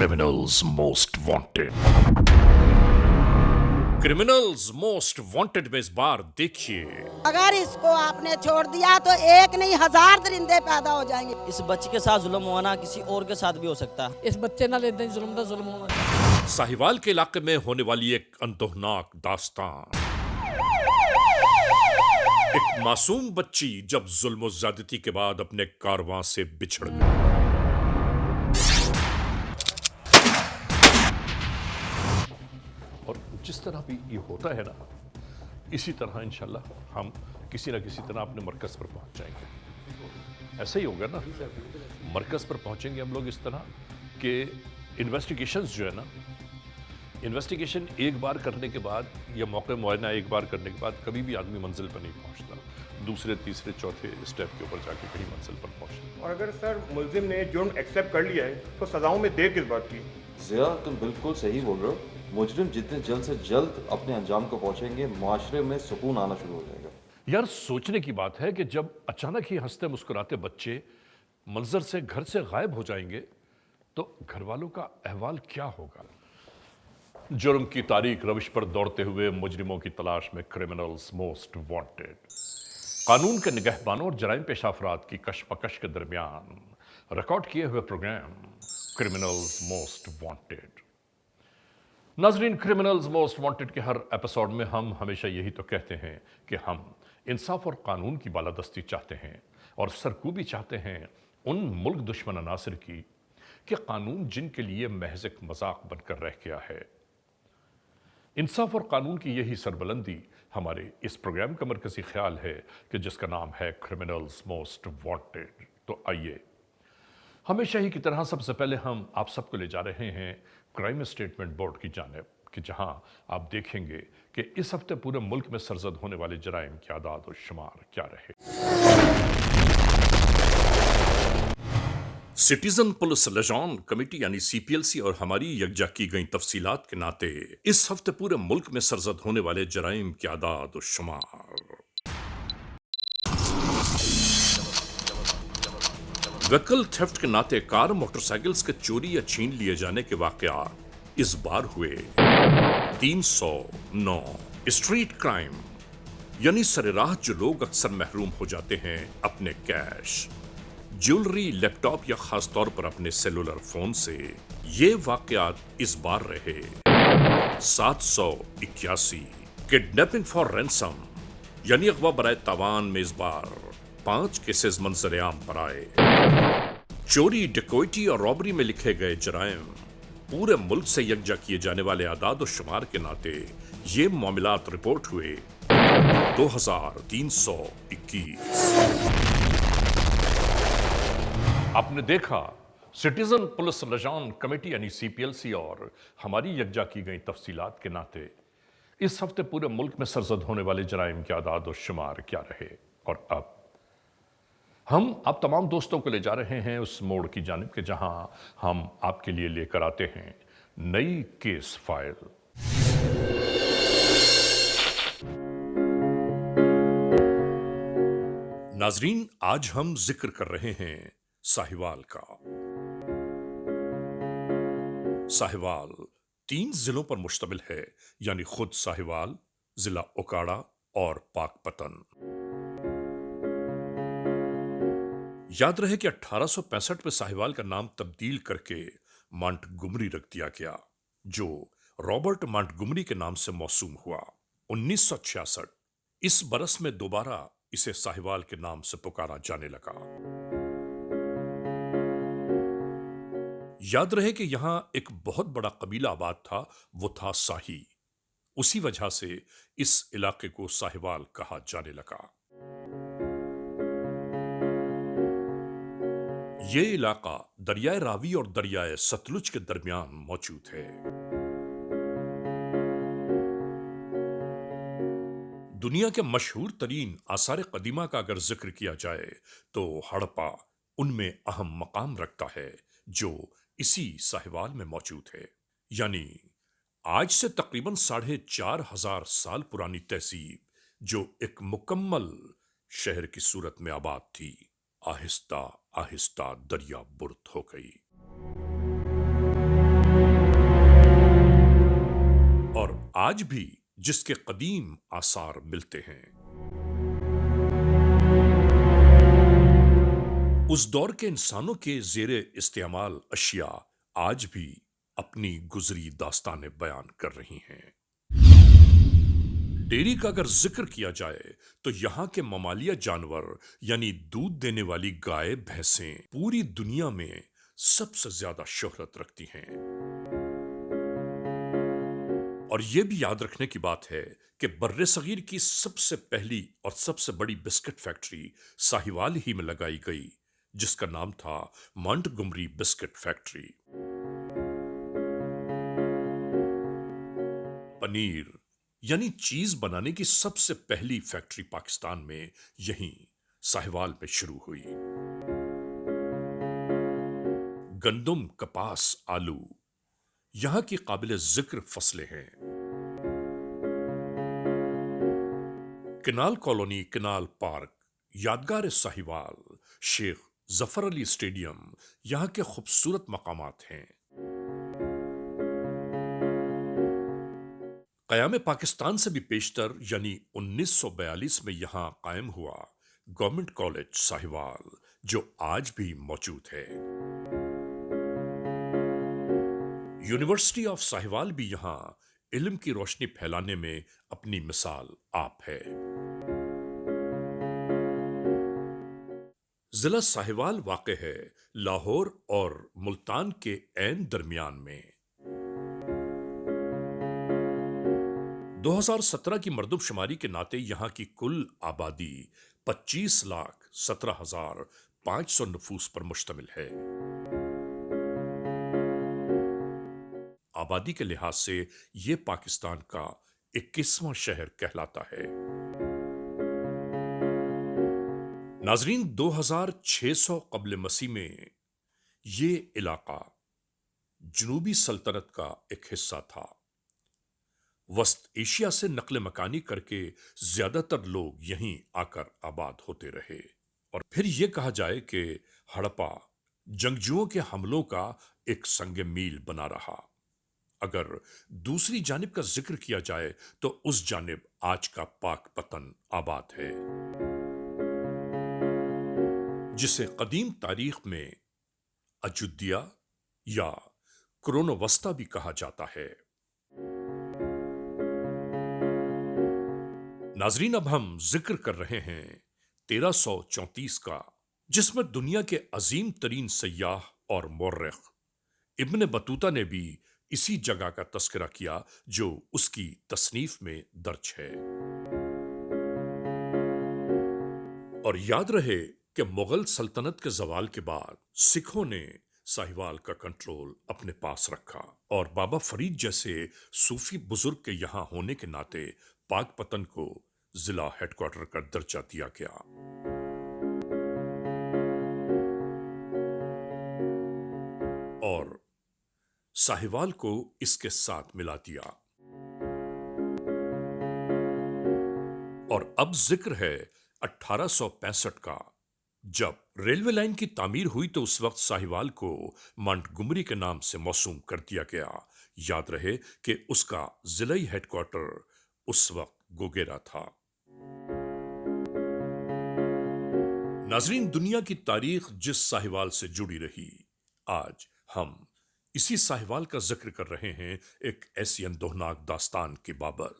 Criminals Most Wanted. Criminals most wanted में इस बार देखिए, अगर इसको आपने छोड़ दिया तो एक नहीं 1000 दरिंदे पैदा हो जाएंगे। इस बच्चे के साथ जुल्म होना किसी और के साथ भी हो सकता है। इस बच्चे नाल इदां जुल्म दा जुल्म होना। साहिवाल के इलाके में होने वाली एक अंदोहनाक दास्तान। एक मासूम बच्ची जब जुल्म और ज्यादती के बाद अपने कारवां से बिछड़ गई। और जिस तरह भी ये होता है ना, इसी तरह इंशाल्लाह हम किसी न किसी तरह अपने मरकज पर पहुंच जाएंगे। ऐसा ही होगा ना, मरकज पर पहुंचेंगे हम लोग इस तरह कि इन्वेस्टिगेशंस जो है ना, इन्वेस्टिगेशन एक बार करने के बाद या मौके मुआयना एक बार करने के बाद कभी भी आदमी मंजिल पर नहीं पहुंचता, दूसरे तीसरे चौथे स्टेप के ऊपर जाके कहीं मंजिल पर पहुंचता। और अगर सर मुल्जिम ने जुर्म एक्सेप्ट कर लिया है तो सजाओं में देर किस बात की? ज़िया, तुम बिल्कुल सही बोल रहे हो। मुजरिम जितने जल्द से जल्द अपने अंजाम को पहुंचेंगे, माशरे में सुकून आना शुरू हो जाएगा। यार, सोचने की बात है कि जब अचानक ही हंसते मुस्कुराते बच्चे मंजर से घर से गायब हो जाएंगे तो घर वालों का अहवाल क्या होगा। जुर्म की तारीख रविश पर दौड़ते हुए मुजरिमों की तलाश में क्रिमिनल्स मोस्ट वांटेड, कानून के निगहबानों और जराइम पेशा अफराद की कशमकश के दरमियान रिकॉर्ड किए हुए प्रोग्राम क्रिमिनल्स मोस्ट वांटेड। नाजरीन, क्रिमिनल्स मोस्ट वांटेड के हर एपिसोड में हम हमेशा यही तो कहते हैं कि हम इंसाफ और कानून की बालादस्ती चाहते हैं और सरकूबी चाहते हैं उन मुल्क दुश्मन अनासर की कि कानून जिनके लिए महज एक मजाक बनकर रह गया है। इंसाफ और कानून की यही सरबलंदी हमारे इस प्रोग्राम का मरकजी ख्याल है कि जिसका नाम है क्रिमिनल्स मोस्ट वांटेड। तो आइए, हमेशा ही की तरह सबसे पहले हम आप सबको ले जा रहे हैं क्राइम स्टेटमेंट बोर्ड की जानिब कि जहां आप देखेंगे कि इस हफ्ते पूरे मुल्क में सरजद होने वाले जराइम की आदाद और शुमार क्या रहे। सिटीजन पुलिस लिजॉन कमेटी यानी सीपीएलसी और हमारी यकजा की गई तफसीलात के नाते इस हफ्ते पूरे मुल्क में सरजद होने वाले जराइम की आदाद और शुमार। व्हीकल थेफ्ट के नाते कार मोटरसाइकिल्स के चोरी या छीन लिए जाने के वाकयात इस बार हुए 309। स्ट्रीट क्राइम यानी सरेराह जो लोग अक्सर महरूम हो जाते हैं अपने कैश, ज्वेलरी, लैपटॉप या खास तौर पर अपने सेलुलर फोन से, ये वाकयात इस बार रहे 781। किडनैपिंग फॉर रैंसम यानी अगवा बराए तावान में इस बार 5 केसेस मंजर आम पर आए। चोरी, डकैती और रॉबरी में लिखे गए जराइम पूरे मुल्क से यकजा किए जाने वाले आदाद और शुमार के नाते ये मामलात रिपोर्ट हुए 2321। आपने देखा, सिटीजन पुलिस लिजॉन कमेटी यानी सीपीएलसी और हमारी यकजा की गई तफसीलात के नाते इस हफ्ते पूरे मुल्क में सरजद होने वाले जराइम के आदाद और शुमार क्या रहे। और अब हम आप तमाम दोस्तों को ले जा रहे हैं उस मोड़ की जानिब के जहां हम आपके लिए लेकर आते हैं नई केस फाइल। नाजरीन, आज हम जिक्र कर रहे हैं साहिवाल का। साहिवाल 3 जिलों पर मुश्तमिल है, यानी खुद साहिवाल, जिला ओकाड़ा और पाकपतन। याद रहे कि 1865 में साहिवाल का नाम तब्दील करके मॉन्टगोमरी रख दिया गया, जो रॉबर्ट मॉन्टगोमरी के नाम से मौसूम हुआ। 1966 इस बरस में दोबारा इसे साहिवाल के नाम से पुकारा जाने लगा। याद रहे कि यहां एक बहुत बड़ा कबीला आबाद था, वो था साही। उसी वजह से इस इलाके को साहिवाल कहा जाने लगा। ये इलाका दरियाए रावी और दरियाए सतलुज के दरमियान मौजूद है। दुनिया के मशहूर तरीन आसार कदीमा का अगर जिक्र किया जाए तो हड़प्पा उनमें अहम मकाम रखता है, जो इसी साहिवाल में मौजूद है। यानी आज से तकरीबन 4500 साल पुरानी तहजीब, जो एक मुकम्मल शहर की सूरत में आबाद थी, आहिस्ता आहिस्ता दरिया बुर्द हो गई। आज भी जिसके कदीम आसार मिलते हैं। उस दौर के इंसानों के जेरे इस्तेमाल अशिया आज भी अपनी गुजरी दास्तानें बयान कर रही हैं। डेयरी का अगर जिक्र किया जाए तो यहां के ममालिया जानवर यानी दूध देने वाली गाय भैंसें पूरी दुनिया में सबसे ज्यादा शोहरत रखती हैं। और यह भी याद रखने की बात है कि बर्रे सगीर की सबसे पहली और सबसे बड़ी बिस्किट फैक्ट्री साहिवाल ही में लगाई गई, जिसका नाम था मॉन्टगोमरी बिस्किट फैक्ट्री। पनीर यानी चीज बनाने की सबसे पहली फैक्ट्री पाकिस्तान में यहीं साहिवाल में शुरू हुई। गंदम, कपास, आलू यहां की काबिल जिक्र फसलें हैं। किनाल कॉलोनी, किनाल पार्क, यादगार साहिवाल, शेख जफर अली स्टेडियम यहां के खूबसूरत मकामात हैं। क़याम पाकिस्तान से भी पेशतर यानी 1942 में यहां कायम हुआ गवर्नमेंट कॉलेज साहिवाल, जो आज भी मौजूद है। यूनिवर्सिटी ऑफ साहिवाल भी यहां इल्म की रोशनी फैलाने में अपनी मिसाल आप है। जिला साहिवाल वाक़े है लाहौर और मुल्तान के ऐन दरमियान में। 2017 की मर्दमशुमारी के नाते यहां की कुल आबादी 25,17,500 नफूस पर मुश्तमिल है। आबादी के लिहाज से यह पाकिस्तान का 21वां शहर कहलाता है। नाजरीन, 2600 कब्ल मसीह में ये इलाका जनूबी सल्तनत का एक हिस्सा था। वस्त एशिया से नकल मकानी करके ज्यादातर लोग यहीं आकर आबाद होते रहे। और फिर यह कहा जाए कि हड़प्पा जंगजुओं के हमलों का एक संग मील बना रहा। अगर दूसरी जानिब का जिक्र किया जाए तो उस जानिब आज का पाक पतन आबाद है, जिसे कदीम तारीख में अजुद्दिया या क्रोनोवस्ता भी कहा जाता है। नाजरीन, अब हम जिक्र कर रहे हैं 1334 का, जिसमें दुनिया के अजीम तरीन सयाह और मौर्रिख इब्न बतूता ने भी इसी जगह का तस्करा किया जो उसकी तसनीफ में दर्ज है। और याद रहे कि मुगल सल्तनत के जवाल के बाद सिखों ने साहिवाल का कंट्रोल अपने पास रखा और बाबा फरीद जैसे सूफी बुजुर्ग के यहां होने के नाते पाक पतन को जिला हेडक्वार्टर का दर्जा दिया गया। और साहिवाल को इसके साथ मिला दिया। और अब जिक्र है 1865 का, जब रेलवे लाइन की तामीर हुई तो उस वक्त साहिवाल को मॉन्टगोमरी के नाम से मौसूम कर दिया गया। याद रहे कि उसका जिलाई हेडक्वार्टर उस वक्त गोगेरा था। नाजरीन, दुनिया की तारीख जिस साहिवाल से जुड़ी रही, आज हम इसी साहिवाल का जिक्र कर रहे हैं एक ऐसी अंदोहनाक दास्तान की बाबत।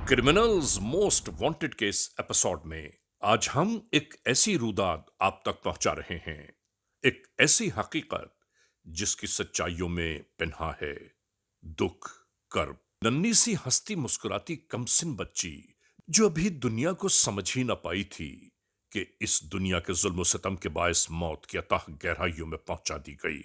क्रिमिनल्स मोस्ट वांटेड के इस एपिसोड में आज हम एक ऐसी रुदाद आप तक पहुंचा रहे हैं, एक ऐसी हकीकत जिसकी सच्चाइयों में पिन्हा है दुख, कर्ब। नन्ही सी हंसती मुस्कुराती कमसिन बच्ची जो अभी दुनिया को समझ ही न पाई थी कि इस दुनिया के जुल्म सितम के बायस मौत की अथाह गहराइयों में पहुंचा दी गई।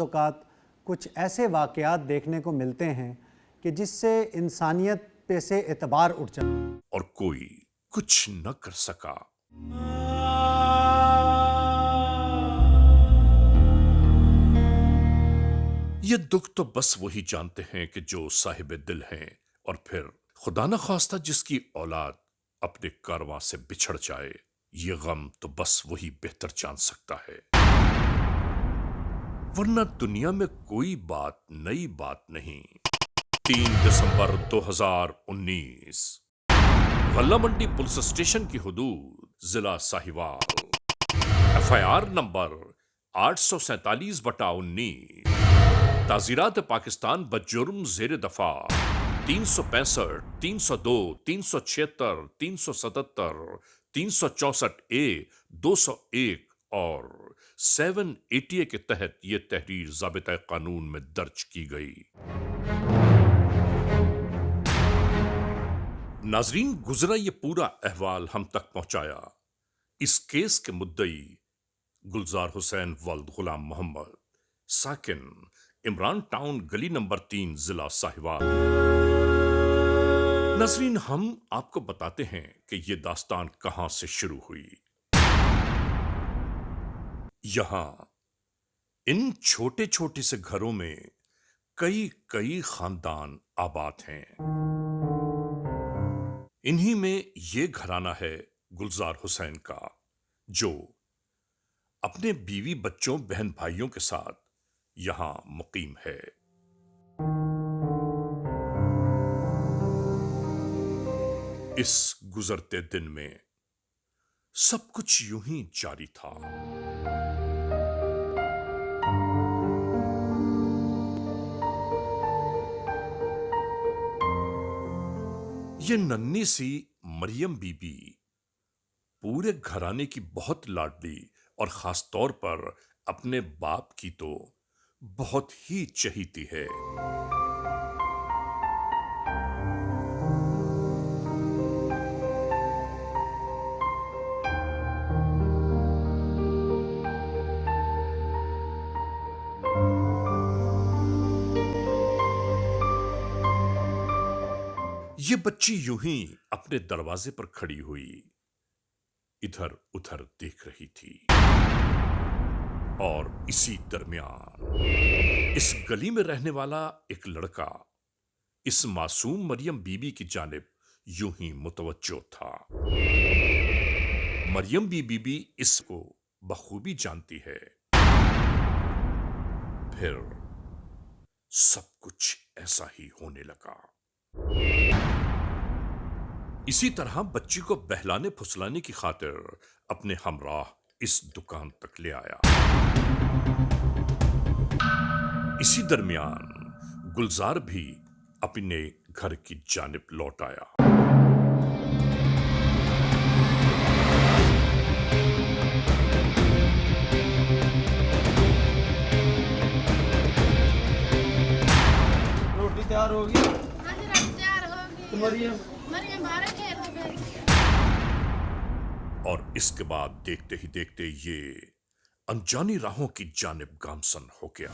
औकात कुछ ऐसे वाकयात देखने को मिलते हैं कि जिससे इंसानियत पे से एतबार उठ जाता और कोई कुछ न कर सका। ये दुख तो बस वही जानते हैं कि जो साहिब दिल हैं, और फिर खुदा न खास्ता जिसकी औलाद अपने कारवां से बिछड़ जाए। یہ غم تو بس وہی بہتر جان سکتا ہے، ورنہ دنیا میں کوئی بات نئی بات نہیں۔ 3 دسمبر 2019 غلہ منڈی پولیس اسٹیشن کی حدود ضلع ساہیوال، FIR نمبر 847/19 تعزیرات پاکستان بجرم زیر دفاع 365، 302، 376، 377، 364A، 201 اور 780 کے تحت یہ تحریر ضابطۂ قانون میں درج کی گئی۔ ناظرین، گزرا یہ پورا احوال ہم تک پہنچایا اس کیس کے مدعی گلزار حسین ولد غلام محمد، ساکن عمران ٹاؤن، گلی نمبر 3، ضلع ساہیوال۔ ناظرین، ہم آپ کو بتاتے ہیں کہ یہ داستان کہاں سے شروع ہوئی۔ یہاں ان چھوٹے چھوٹے سے گھروں میں کئی خاندان آباد ہیں۔ انہی میں یہ گھرانہ ہے گلزار حسین کا، جو اپنے بیوی بچوں بہن بھائیوں کے ساتھ یہاں مقیم ہے۔ اس گزرتے دن میں سب کچھ یوں ہی جاری تھا۔ یہ ننھی سی مریم بی بی پورے گھرانے کی بہت لاڈلی اور خاص طور پر اپنے باپ کی تو بہت ہی چہیتی ہے۔ یہ بچی یوں ہی اپنے دروازے پر کھڑی ہوئی ادھر ادھر دیکھ رہی تھی، اور اسی درمیان اس گلی میں رہنے والا ایک لڑکا اس معصوم مریم بی بی کی جانب یوں ہی متوجہ تھا۔ مریم بی بی اس کو بخوبی جانتی ہے۔ پھر سب کچھ ایسا ہی ہونے لگا۔ اسی طرح بچی کو بہلانے پھسلانے کی خاطر اپنے ہمراہ اس دکان تک لے آیا۔ اسی درمیان گلزار بھی اپنے گھر کی جانب لوٹ آیا۔ روٹی تیار ہوگی؟ اور اس کے بعد دیکھتے ہی دیکھتے یہ انجانی راہوں کی جانب گامزن ہو گیا۔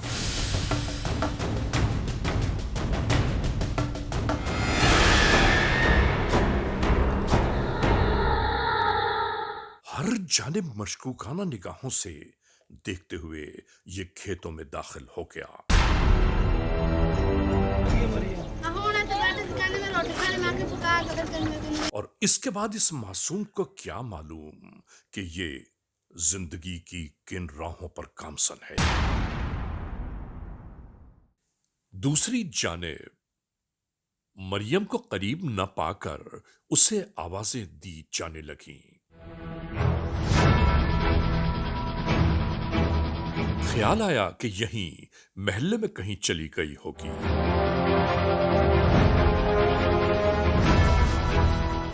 ہر جانب مشکوکانہ نگاہوں سے دیکھتے ہوئے یہ کھیتوں میں داخل ہو گیا۔ اور اس کے بعد اس معصوم کو کیا معلوم کہ یہ زندگی کی کن راہوں پر گامزن ہے۔ دوسری جانب مریم کو قریب نہ پا کر اسے آوازیں دی جانے لگیں۔ خیال آیا کہ یہیں محلے میں کہیں چلی گئی ہوگی،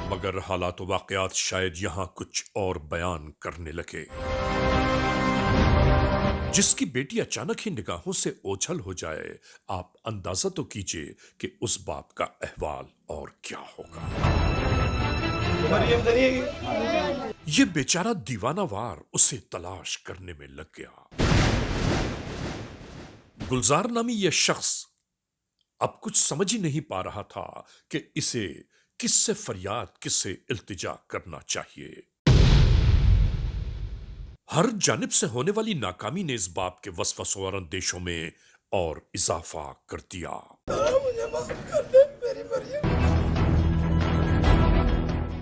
مگر حالات و واقعات شاید یہاں کچھ اور بیان کرنے لگے۔ جس کی بیٹی اچانک ہی نگاہوں سے اوجھل ہو جائے، آپ اندازہ تو کیجئے کہ اس باپ کا احوال اور کیا ہوگا۔ یہ بیچارہ دیوانہ وار اسے تلاش کرنے میں لگ گیا۔ گلزار نامی یہ شخص اب کچھ سمجھ ہی نہیں پا رہا تھا کہ اسے کس سے فریاد، کس سے التجا کرنا چاہیے۔ ہر جانب سے ہونے والی ناکامی نے اس باپ کے وسوسوں اور اندیشوں میں اور اضافہ کر دیا۔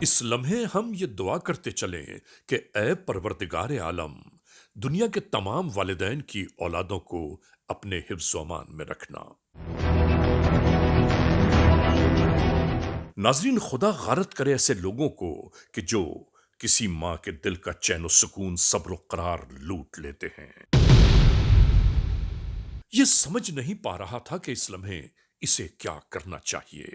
اس لمحے ہم یہ دعا کرتے چلیں کہ اے پروردگار عالم، دنیا کے تمام والدین کی اولادوں کو اپنے حفظ و امان میں رکھنا۔ ناظرین، خدا غارت کرے ایسے لوگوں کو کہ جو کسی ماں کے دل کا چین و سکون، صبر و قرار لوٹ لیتے ہیں۔ یہ سمجھ نہیں پا رہا تھا کہ اس لمحے اسے کیا کرنا چاہیے۔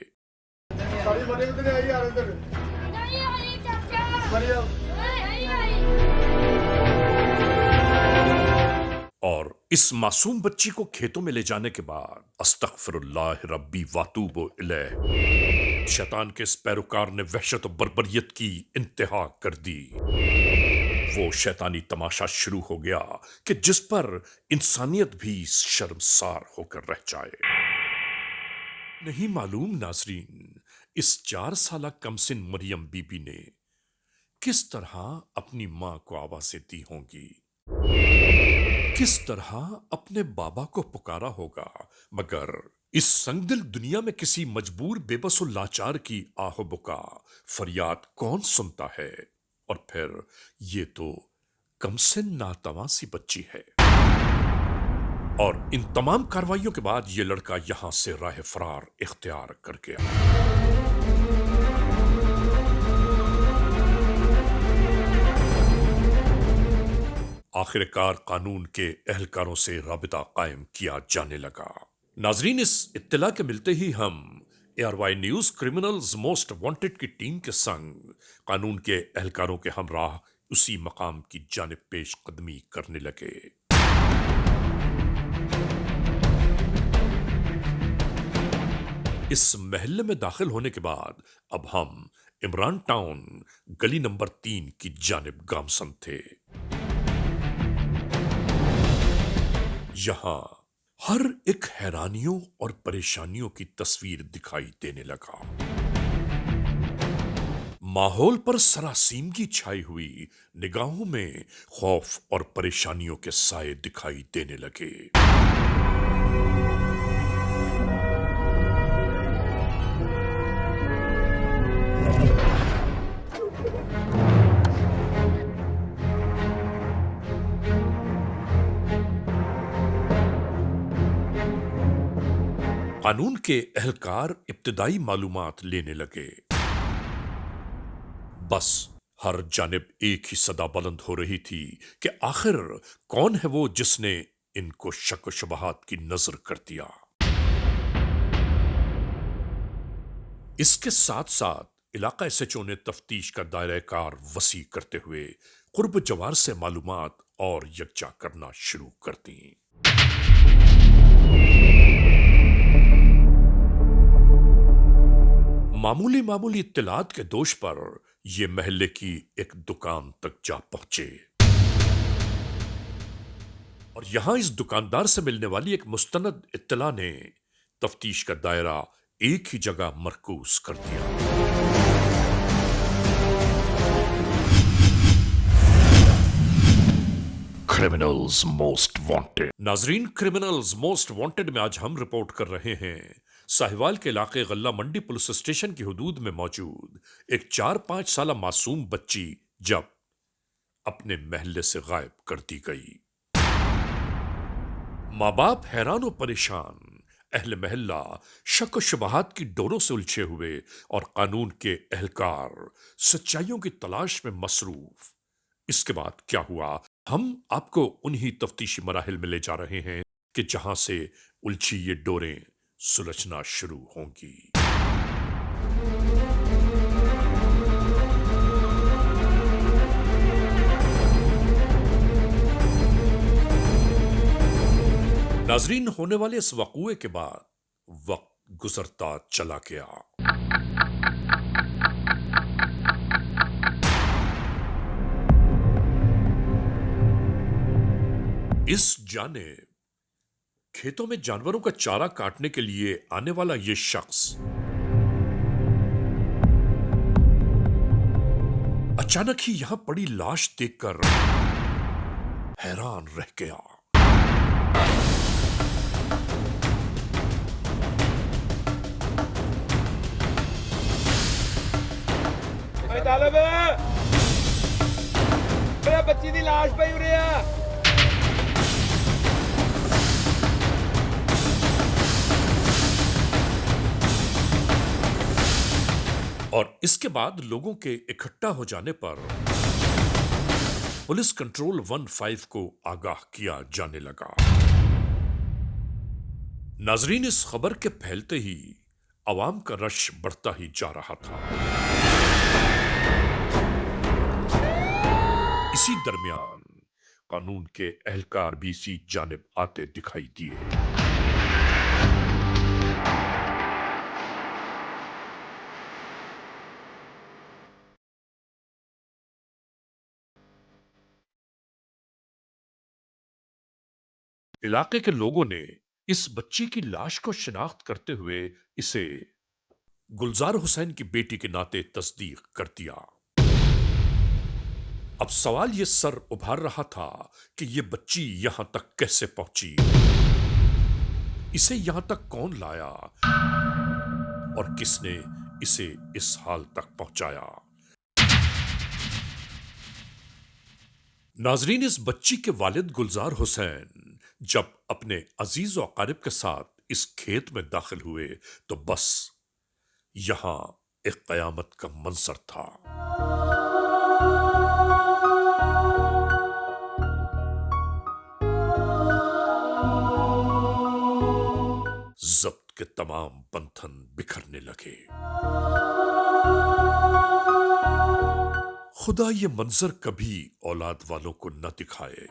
اور اس معصوم بچی کو کھیتوں میں لے جانے کے بعد استغفر اللہ ربی واتوب الیہ، شیطان کے اس پیروکار نے وحشت و بربریت کی انتہا کر دی۔ وہ شیطانی تماشا شروع ہو گیا کہ جس پر انسانیت بھی شرمسار ہو کر رہ جائے۔ نہیں معلوم ناظرین، اس 4 سالہ کمسن مریم بی بی نے کس طرح اپنی ماں کو آوازیں دی ہوں گی، کس طرح اپنے بابا کو پکارا ہوگا، مگر اس سنگ دل دنیا میں کسی مجبور بے بس و لاچار کی آہ و بکا فریاد کون سنتا ہے؟ اور پھر یہ تو کمسن ناتواں سی بچی ہے۔ اور ان تمام کاروائیوں کے بعد یہ لڑکا یہاں سے راہ فرار اختیار کر گیا۔ آخر کار قانون کے اہلکاروں سے رابطہ قائم کیا جانے لگا۔ ناظرین، اس اطلاع کے ملتے ہی ہم ARY news criminals most wanted کی ٹیم کے سنگ قانون کے اہلکاروں کے ہمراہ اسی مقام کی جانب پیش قدمی کرنے لگے۔ اس محلے میں داخل ہونے کے بعد اب ہم عمران ٹاؤن گلی نمبر 3 کی جانب گامزن تھے۔ یہاں ہر ایک حیرانیوں اور پریشانیوں کی تصویر دکھائی دینے لگا۔ ماحول پر سراسیمگی چھائی ہوئی، نگاہوں میں خوف اور پریشانیوں کے سائے دکھائی دینے لگے۔ قانون کے اہلکار ابتدائی معلومات لینے لگے۔ بس ہر جانب ایک ہی صدا بلند ہو رہی تھی کہ آخر کون ہے وہ جس نے ان کو شک و شبہات کی نظر کر دیا۔ اس کے ساتھ ساتھ علاقہ SHO نے تفتیش کا دائرہ کار وسیع کرتے ہوئے قرب جوار سے معلومات اور یکجا کرنا شروع کر دیں۔ معمولی اطلاعات کے دوش پر یہ محلے کی ایک دکان تک جا پہنچے اور یہاں اس دکاندار سے ملنے والی ایک مستند اطلاع نے تفتیش کا دائرہ ایک ہی جگہ مرکوز کر دیا۔ Criminals most wanted. ناظرین، کرمنلز موسٹ وانٹڈ میں آج ہم رپورٹ کر رہے ہیں ساہیوال کے علاقے غلہ منڈی پولیس اسٹیشن کی حدود میں موجود ایک 4-5 سالہ معصوم بچی جب اپنے محلے سے غائب کر دی گئی۔ ماں باپ حیران و پریشان، اہل محلہ شک و شبہات کی ڈوروں سے الجھے ہوئے اور قانون کے اہلکار سچائیوں کی تلاش میں مصروف۔ اس کے بعد کیا ہوا، ہم آپ کو انہی تفتیشی مراحل میں لے جا رہے ہیں کہ جہاں سے الجھی یہ ڈوریں سلجھنا شروع ہوں گی۔ ناظرین، ہونے والے اس وقوعے کے بعد وقت گزرتا چلا گیا۔ اس جانب کھیتوں میں جانوروں کا چارہ کاٹنے کے لیے آنے والا یہ شخص اچانک ہی یہاں پڑی لاش دیکھ کر حیران رہ گیا۔ तालब मेरा बच्ची दी लाश पई उरे आ और इसके बाद लोगों के इकट्ठा हो जाने पर पुलिस कंट्रोल 15 को आगाह किया जाने लगा। नाजरीन, इस खबर के फैलते ही अवाम का रश बढ़ता ही जा रहा था। इसी दरमियान कानून के एहलकार भी इसी जानिब आते दिखाई दिए। इलाके के लोगों ने इस बच्ची की लाश को शिनाख्त करते हुए इसे गुलजार हुसैन की बेटी के नाते तस्दीक कर दिया। अब सवाल यह सर उभार रहा था कि यह बच्ची यहां तक कैसे पहुंची, इसे यहां तक कौन लाया और किसने इसे इस हाल तक पहुंचाया। नाजरीन, इस बच्ची के वालिद गुलजार हुसैन जब अपने अजीज और अकारिब के साथ इस खेत में दाखिल हुए तो बस यहां एक कयामत का मंजर था। जब्त के तमाम बंधन बिखरने लगे। खुदा ये मंजर कभी औलाद वालों को न दिखाए।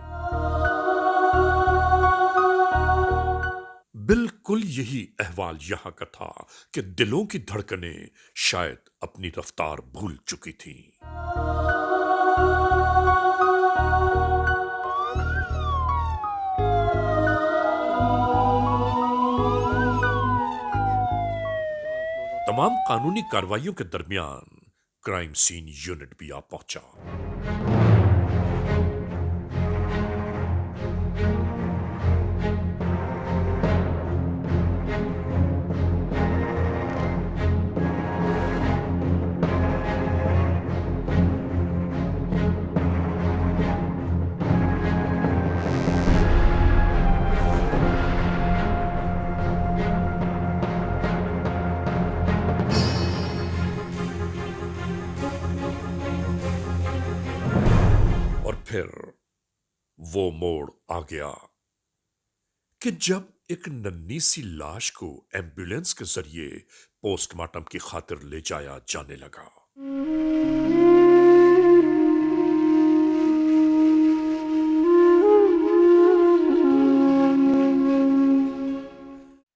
बिल्कुल यही अहवाल यहां का था कि दिलों की धड़कनें शायद अपनी रफ्तार भूल चुकी थीं। तमाम कानूनी कार्रवाइयों के दरमियान क्राइम सीन यूनिट भी आ पहुंचा। फिर वो मोड़ आ गया कि जब एक नन्ही सी लाश को एम्बुलेंस के जरिए पोस्टमार्टम की खातिर ले जाया जाने लगा।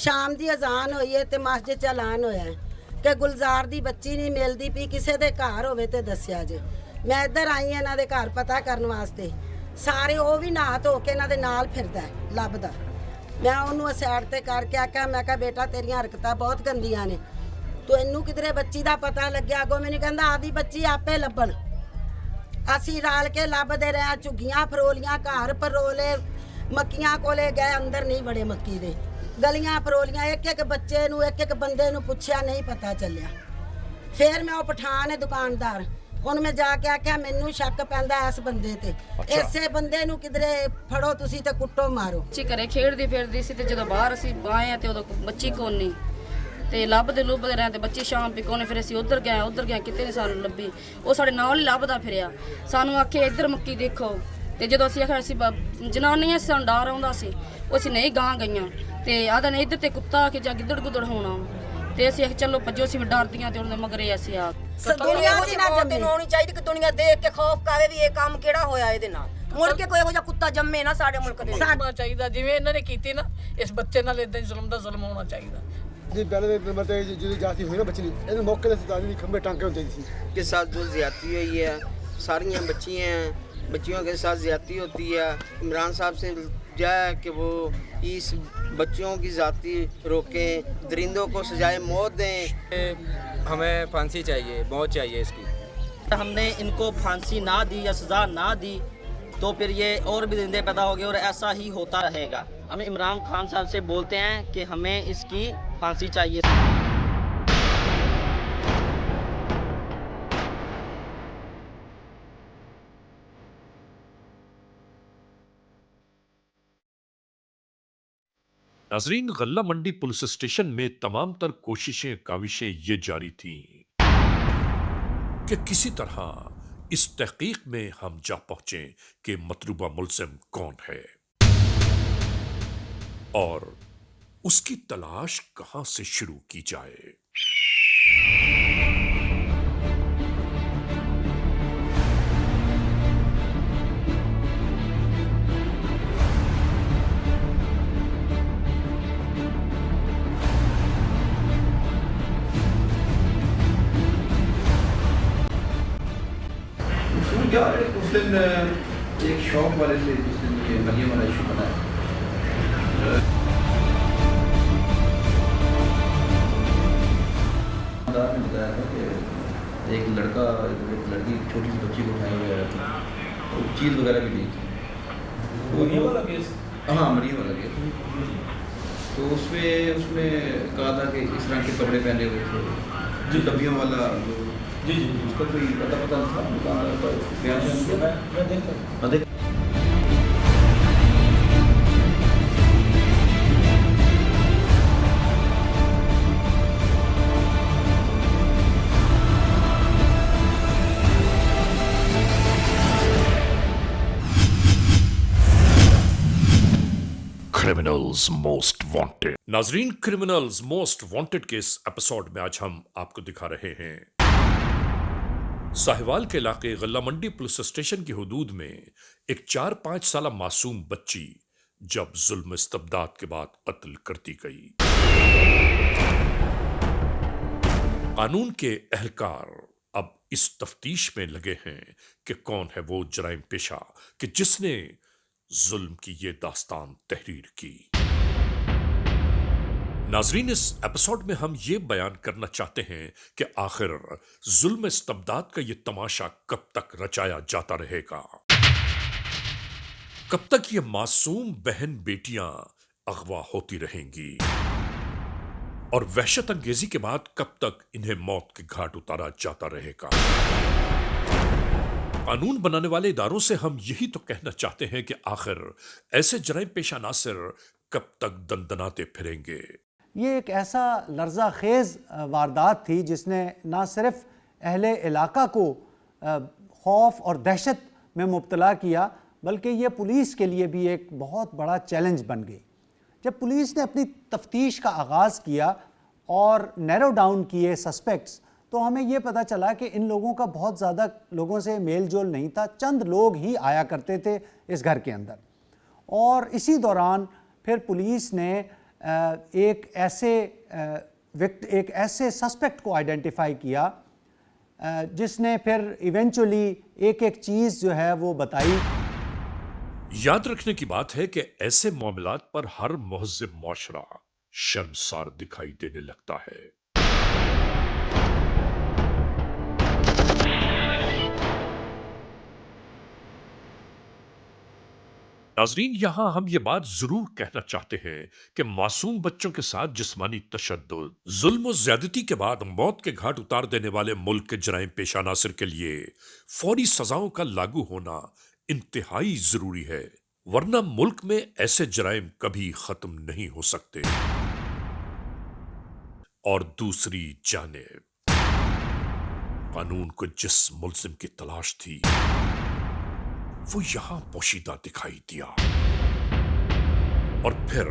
शाम दी अजान होई है ते मस्जिद च ऐलान होया है कि गुलजार दी बच्ची नहीं मिलदी पई, किसे दे घर होवे ते दस्सिया जे। मैं इधर आई इन्हां दे घर पता करन वास्ते, सारे वो भी नहा धो के इन्हां दे नाल फिरदा है लभदा। मैं उन्होंने साइड ते करके आख्या, मैं कहा बेटा तेरियां हरकतां बहुत गंदियां ने, तो इनू किधरे बच्ची दा पता लग्या। अगों मैनूं कहंदा आदी बच्ची आपे लभण। असीं रल के लभदे रहे, झुग्गियां फरोलियां, घर फरोले, मक्कियां कोले गए, अंदर नहीं बड़े मक्की दे, गलियां फरोलियां, एक एक बच्चे नूं एक एक बंदे नूं पुछया, नहीं पता चलिया। फिर मैं वो पठान है दुकानदार, ਹੁਣ ਮੈਂ ਜਾ ਕੇ ਆਖਿਆ ਮੈਨੂੰ ਸ਼ੱਕ ਪੈਂਦਾ ਇਸ ਬੰਦੇ ਤੇ, ਇਸੇ ਬੰਦੇ ਨੂੰ ਕਿਧਰੇ ਫੜੋ ਤੁਸੀਂ ਤੇ ਕੁੱਟੋ ਮਾਰੋ। ਬੱਚੀ ਘਰੇ ਖੇਡਦੀ ਫਿਰਦੀ ਸੀ ਤੇ ਜਦੋਂ ਬਾਹਰ ਅਸੀਂ ਆਏ ਆ ਤੇ ਉਦੋਂ ਬੱਚੀ ਕੋਲ ਨਹੀਂ, ਤੇ ਲੱਭਦੇ ਰਹੇ ਤੇ ਬੱਚੀ ਸ਼ਾਮ ਪੀ ਕੋਨੇ, ਫਿਰ ਅਸੀਂ ਉਧਰ ਗਏ ਕਿਤੇ ਨਹੀਂ ਸਾਨੂੰ ਲੱਭੀ। ਉਹ ਸਾਡੇ ਨਾਲ ਹੀ ਲੱਭਦਾ ਫਿਰਿਆ, ਸਾਨੂੰ ਆਖੇ ਇੱਧਰ ਮੱਕੀ ਦੇਖੋ, ਤੇ ਜਦੋਂ ਅਸੀਂ ਆਖਿਆ ਅਸੀਂ ਜਨਾਨੀਆਂ ਸਾਨੂੰ ਡਰ ਆਉਂਦਾ ਸੀ, ਉਹ ਅਸੀਂ ਨਹੀਂ ਗਾਂ ਗਈਆਂ ਤੇ ਆਦਾ ਨੇ ਇੱਧਰ ਤੇ ਕੁੱਤਾ ਕਿ ਜਾਂ ਗਿੱਦੜ ਗੁੱਦੜ ਹੋਣਾ, ਤੇ ਅਸੀਂ ਆਖ ਚਲੋ ਭੱਜੋ, ਅਸੀਂ ਡਰਦੀਆਂ ਤੇ ਉਹਨਾਂ ਦੇ ਮਗਰੇ ਅਸੀਂ ਆ। ਦੁਨੀਆ ਦੀ ਮੌਤ ਨੂੰ ਹੋਣੀ ਚਾਹੀਦੀ ਕਿ ਦੁਨੀਆ ਦੇਖ ਕੇ ਖੌਫ ਕਾਵੇ ਵੀ ਇਹ ਕੰਮ ਕਿਹੜਾ ਹੋਇਆ ਇਹਦੇ ਨਾਲ, ਮੁੜ ਕੇ ਕੋਈ ਇਹੋ ਜਿਹਾ ਕੁੱਤਾ ਜੰਮੇ ਨਾ ਸਾਡੇ ਮੁਲਕ ਦੇ ਵਿੱਚ। ਹੋਣਾ ਚਾਹੀਦਾ ਜਿਵੇਂ ਇਹਨਾਂ ਨੇ ਕੀਤੀ ਨਾ, ਇਸ ਬੱਚੇ ਨਾਲ ਇਦਾਂ ਜ਼ੁਲਮ ਦਾ ਜ਼ੁਲਮ ਹੋਣਾ ਚਾਹੀਦਾ। जी पहले नंबर पे जो जाती हुई ना बच्ची ने मौके से दादी खंबे टांगे होते थी के साथ जो ज्यादती हुई है, सारियां बच्चियां हैं, बच्चियों के साथ ज्यादती होती है। इमरान साहब से जाए कि वो इस बच्चियों की ज़ाती रोकें, दरिंदों को सजाए मौत दें। हमें फांसी चाहिए, मौत चाहिए इसकी। हमने इनको फांसी ना दी या सज़ा ना दी तो फिर ये और भी दरिंदे पैदा हो गए और ऐसा ही होता रहेगा। हम इमरान खान साहब से बोलते हैं कि हमें इसकी फांसी चाहिए। नाजरीन, गल्ला मंडी पुलिस स्टेशन में तमाम तर कोशिशें काविशें ये जारी थीं कि किसी तरह इस तहकीक में हम जा पहुंचे कि मतलूबा मुलजिम कौन है और उसकी तलाश कहां से शुरू की जाए। उस दिन एक शॉप वाले से जिस दिन ये मरियम वाला इशू बना है, ने बताया था कि एक लड़का एक लड़की छोटी सी बच्ची को उठाए हुए आया था और चीज़ वगैरह भी ली थी। मरियम वाला केस? हाँ, मरियम वाला केस। तो उसमें कहा था कि इस रंग के कपड़े पहने हुए थे, जो डब्बियों वाला जी उसका कोई पता था बयान। Criminals most wanted. नाजरीन, क्रिमिनल्स मोस्ट वांटेड के इस एपिसोड में आज हम आपको दिखा रहे हैं साहिवाल के इलाके गल्ला मंडी पुलिस स्टेशन की हुदूद में एक 4-5 साल मासूम बच्ची जब जुल्म इस्तबदाद के बाद कत्ल करती गई। कानून के एहलकार अब इस तफ्तीश में लगे हैं कि कौन है वो जराइम पेशा कि जिसने जुल्म की ये दास्तान तहरीर की। नाजरीन, इस एपिसोड में हम ये बयान करना चाहते हैं कि आखिर जुल्म इस्तबदाद का ये तमाशा कब तक रचाया जाता रहेगा, कब तक ये मासूम बहन बेटियां अगवा होती रहेंगी और वहशत अंगेजी के बाद कब तक इन्हें मौत के घाट उतारा जाता रहेगा। कानून बनाने वाले इदारों से हम यही तो कहना चाहते हैं कि आखिर ऐसे जराइम पेशा नासिर कब तक दंदनाते फिरेंगे। ये एक ऐसा लर्जा खेज़ वारदात थी जिसने ना सिर्फ अहले इलाका को खौफ और दहशत में मुब्तला किया, बल्कि ये पुलिस के लिए भी एक बहुत बड़ा चैलेंज बन गई। जब पुलिस ने अपनी तफ्तीश का आगाज़ किया और नैरो डाउन किए सस्पेक्ट्स, तो हमें ये पता चला कि इन लोगों का बहुत ज़्यादा लोगों से मेल जोल नहीं था, चंद लोग ही आया करते थे इस घर के अंदर। और इसी दौरान फिर पुलिस ने एक ऐसे सस्पेक्ट को आइडेंटिफाई किया जिसने फिर इवेंचुअली एक चीज़ जो है वो बताई। याद रखने की बात है कि ऐसे मामलात पर हर मुहज़्ज़िब मुआशरा शर्मसार दिखाई देने लगता है। नाज़रीन, यहां हम ये बात जरूर कहना चाहते हैं कि मासूम बच्चों के साथ जिस्मानी तशद्दुद, जुल्म और ज्यादती के बाद मौत के घाट उतार देने वाले मुल्क के जराइम पेशा नासिर के लिए फौरी सजाओं का लागू होना इंतहाई जरूरी है, वरना मुल्क में ऐसे जराइम कभी खत्म नहीं हो सकते। और दूसरी जानिब कानून को जिस मुल्जिम की तलाश थी वो यहां पोशीदा दिखाई दिया और फिर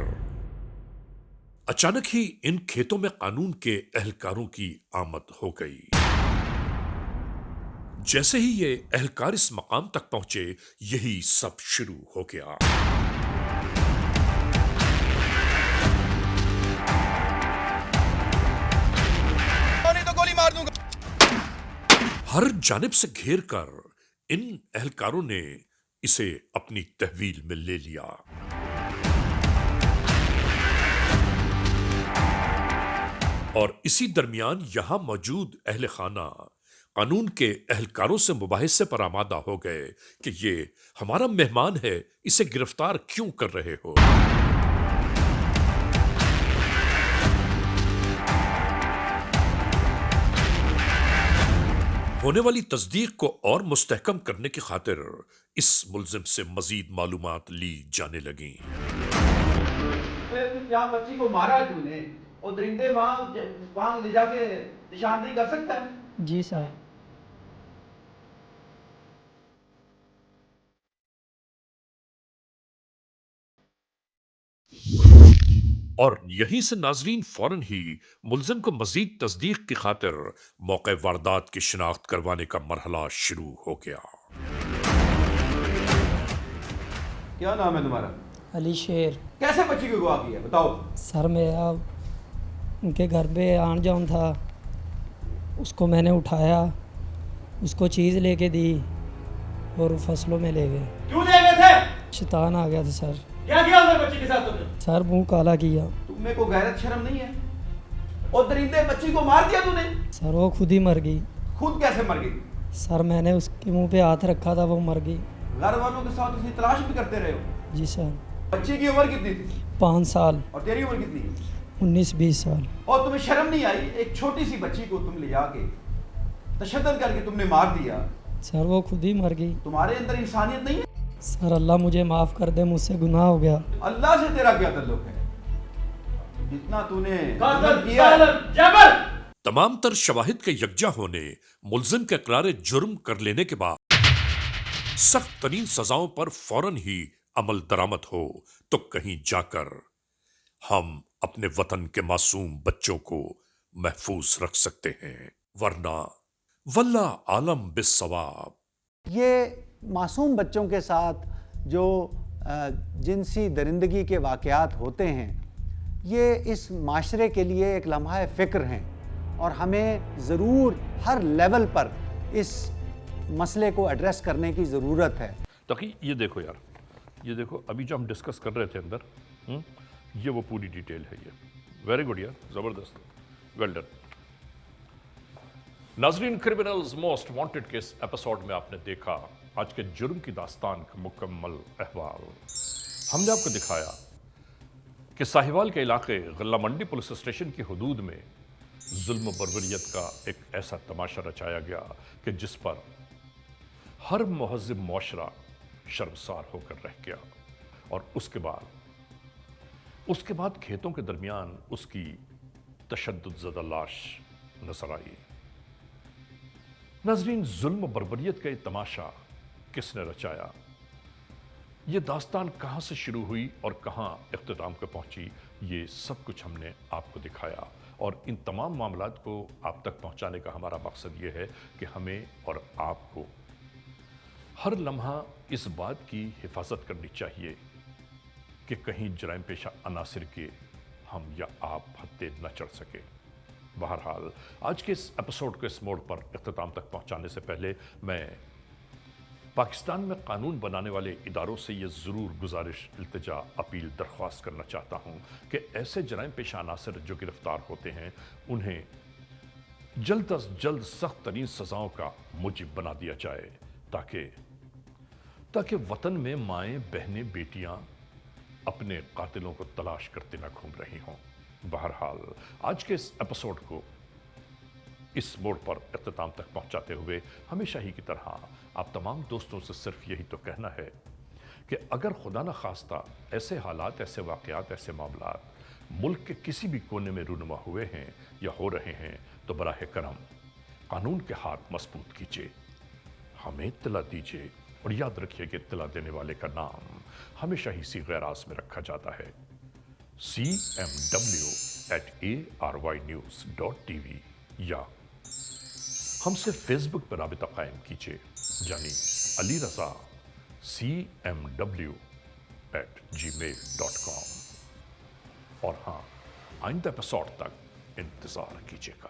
अचानक ही इन खेतों में कानून के एहलकारों की आमद हो गई। जैसे ही ये एहलकार इस मकाम तक पहुंचे, यही सब शुरू हो गया। तो गोली मार दूंगा। हर जानिब से घेर कर इन एहलकारों ने इसे अपनी तहवील में ले लिया। और इसी दरमियान यहां मौजूद अहले खाना कानून के एहलकारों से मुबाहिसे पर आमादा हो गए कि ये हमारा मेहमान है, इसे गिरफ्तार क्यों कर रहे हो। होने वाली तस्दीक को और मुस्तहकम करने की खातिर इस मुल्जिम से मजीद मालूमात ली जाने लगी। यहाँ बच्ची को मारा तूने और दरिंदे वहाँ ले जाके निशानदेही कर सकता है? जी सर। और यहीं से नाजरीन फौरन ही मुलजिम को मजीद तस्दीक की खातिर मौके वारदात की शिनाख्त करवाने का मरहला शुरू हो गया। क्या नाम है तुम्हारा? अली शेर। कैसे बच्ची को अगवा किया बताओ? सर मेरा उनके घर पे आन जान था, उसको मैंने उठाया, उसको चीज़ लेके दी और फसलों में ले गए। क्यों ले गए थे? शैतान आ गया था सर। क्या किया उधर बच्ची के साथ तुमने? सर मुंह काला किया। तुम्हें को गैरत शर्म नहीं है? और दरिंदे बच्ची को मार दिया तूने? सर वो खुद ही मर गई। खुद कैसे मर गई? सर मैंने उसके मुंह पे हाथ रखा था, वो मर गई। घर वालों के साथ उसकी तलाश भी करते रहे हो? जी सर। बच्ची की उम्र कितनी थी? 5 साल। और तेरी उम्र कितनी है? 19-20 साल। और तुम्हें शर्म नहीं आई? एक छोटी सी बच्ची को तुम ले जाके तशद्दुद करके तुमने मार दिया। सर वो खुद ही मर गई। तुम्हारे अंदर इंसानियत नहीं है? सर अल्लाह मुझे माफ़ कर दे, मुझसे गुनाह हो गया। अल्लाह से तेरा क्या ताल्लुक है? जितना तूने किया। तमाम तर शवाहिद के यकजा होने, मुलजिम के इकरार जुर्म कर लेने के बाद सख्त तरीन सजाओं पर फौरन ही अमल दरामद हो तो कहीं जाकर हम अपने वतन के मासूम बच्चों को महफूज रख सकते हैं, वरना वल्ला आलम बिस्सवाब। ये मासूम बच्चों के साथ जो जिनसी दरिंदगी के वाक़यात होते हैं, ये इस माशरे के लिए एक लम्हा फ़िक्र हैं और हमें ज़रूर हर लेवल पर इस मसले को एड्रेस करने की ज़रूरत है। ताकि ये देखो यार, ये देखो अभी जो हम डिस्कस कर रहे थे अंदर, ये वो पूरी डिटेल है। ये वेरी गुड यार, ज़बरदस्त, वेल डन। नाजरीन, क्रिमिनल्स मोस्ट वांटेड के इस एपिसोड में आपने देखा आज के जुर्म की दास्तान का मुकम्मल अहवाल। हमने आपको दिखाया कि साहिवाल के इलाके गल्ला मंडी पुलिस स्टेशन की हदूद में जुल्म बर्बरियत का एक ऐसा तमाशा रचाया गया कि जिस पर हर मुहज़्ज़िब मुआशरा शर्मसार होकर रह गया। और उसके बाद खेतों के दरमियान उसकी तशद्दुद ज़दा लाश नजर आई। नाज़रीन, जुल्म बर्बरियत का ये तमाशा किसने रचाया? ये दास्तान कहाँ से शुरू हुई और कहाँ इख्तिताम पे पहुँची, ये सब कुछ हमने आपको दिखाया। और इन तमाम मामलात को आप तक पहुँचाने का हमारा मकसद ये है कि हमें और आपको हर लम्हा इस बात की हिफाजत करनी चाहिए कि कहीं जराइम पेशा अनासिर के हम या आप हत्थे न चढ़ सके। बहरहाल, आज के इस एपिसोड को इस मोड़ पर इख्तिताम तक पहुँचाने से पहले मैं पाकिस्तान में कानून बनाने वाले इदारों से ये ज़रूर गुजारिश, इल्तिजा, अपील, दरख्वास्त करना चाहता हूँ कि ऐसे जराइम पेशा अनासिर जो गिरफ्तार होते हैं उन्हें जल्द अज जल्द सख्त तरीन सज़ाओं का मुजिब बना दिया जाए, ताकि वतन में माएँ, बहनें, बेटियाँ अपने कातिलों को तलाश करते न घूम रही हों। बहरहाल, आज के इस एपिसोड को इस मोड़ पर इख्तिताम तक पहुंचाते हुए हमेशा ही की तरह आप तमाम दोस्तों से सिर्फ यही तो कहना है कि अगर खुदा न खास्ता ऐसे हालात, ऐसे वाक़यात, ऐसे मामलात मुल्क के किसी भी कोने में रूनुमा हुए हैं या हो रहे हैं तो बराह करम कानून के हाथ मजबूत कीजिए, हमें इत्तला दीजिए। और याद रखिए कि इत्तला देने वाले का नाम हमेशा ही सीग़-ए-राज़ में रखा जाता है, cmw@arYnews.tv, या हमसे फेसबुक पर राबिता कायम कीजिए, यानी अली रज़ा cmw@gmail.com। और हाँ, आइंदा एपिसोड तक इंतज़ार कीजिएगा।